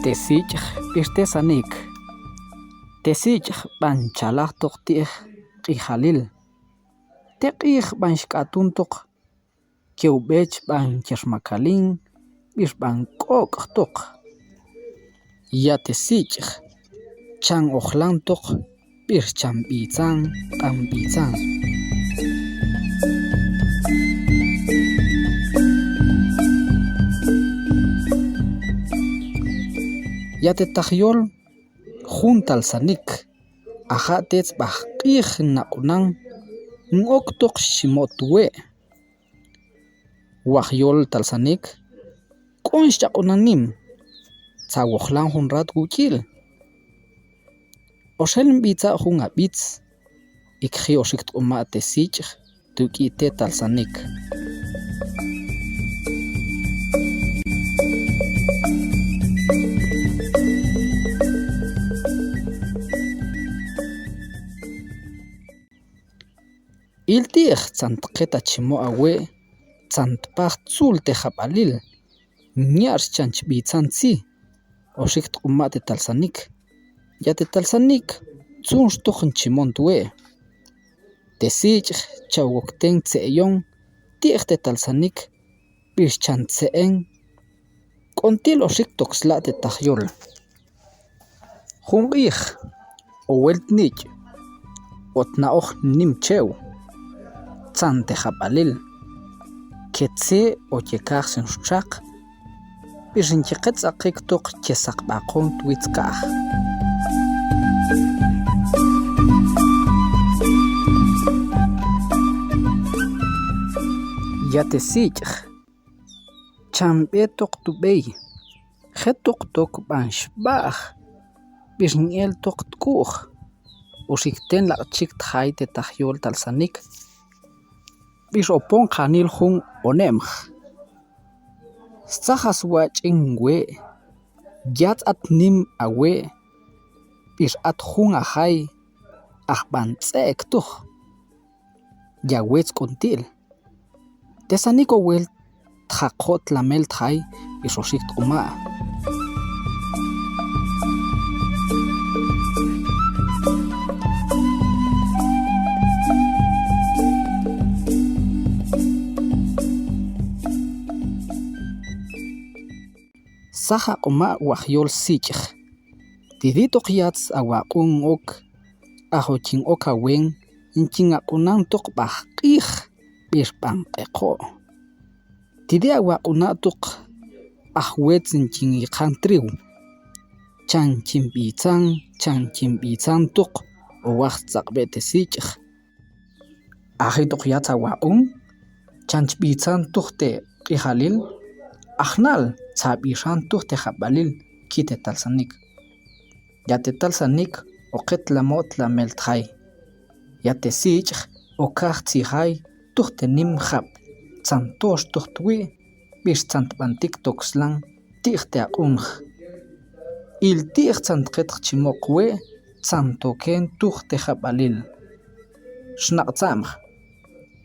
Tesich Pistesanik Tesich Banchalach Toktir Kihalil Tekich Banshkatuntok Keubech Ban Chermakalin Bisban Kok Tok Ya Tesich Chan Ochlantok Bircham Bizan Ban Bizan Yate tahyol juntal sanik ahatets bahqih nakunan ngoktok shimotwe wahyol talsanik konshtakunanim tsawohlan hunrat gukil oshelm bitsa hun abits ikhi oshikt uma tesich tukite talsanik Iltih tzantqeta chimo awe tzantpaj tzul tejabalil nyar chanch bitzantzi oshikt umate talsanik yate talsanik tzunch tochen chimon tue tesich chawokten tseyon tichte talsanik bischan tseen kontil oshik toxlate tahyol jungih oweltnich otnaoj nimchew Tzante jabalil Ketze Oyekar Senchak Bishinchekets Akiktok Chesak Bakon Twitzkah Yatesich Chambetok Tubey Hetok Tok Banshbach Bishniel Tok Tkuch Ushikten la chik Haite Tahyol Talsanik Bishopon kanil hun onemh. Stachas wachingwe. Yat at nim awe. Bish at hun ahai. Ahban tsek tuch. Yawets kontil. Tesaniko wel trakot lamel thai bishoshik uma. Saha uma wahyol sich. Tidito kiats awakun ok. Ahochin okawen. Inchin akunan tok bahkih. Birpan eko. Tidi awakunatok. Ahwets inchin ikantriw. Chan chimbizan tok. Owach zakbete sich. Ahitok kiats awakun. Chan chimbizan tok te kihalil. Ahnal sabishan tuh tejabalil kite talsanik. Yate talsanik oket lamot la melthay. Yate sich okach tzihai tuh tenim hab. Santos tuh tui bis santbantik toxlan tih te akunj. Il tih santket chimokwe santoken tuh tejabalil. Shnak tzamh.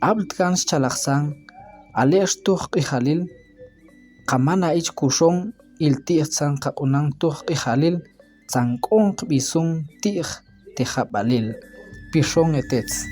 Abdkans chalaksan alesh tuh kihalil. Kamana ich kushon il tih tsan kakunang tuh kihalil tsan kong bisung tih tejabalil pishon etets.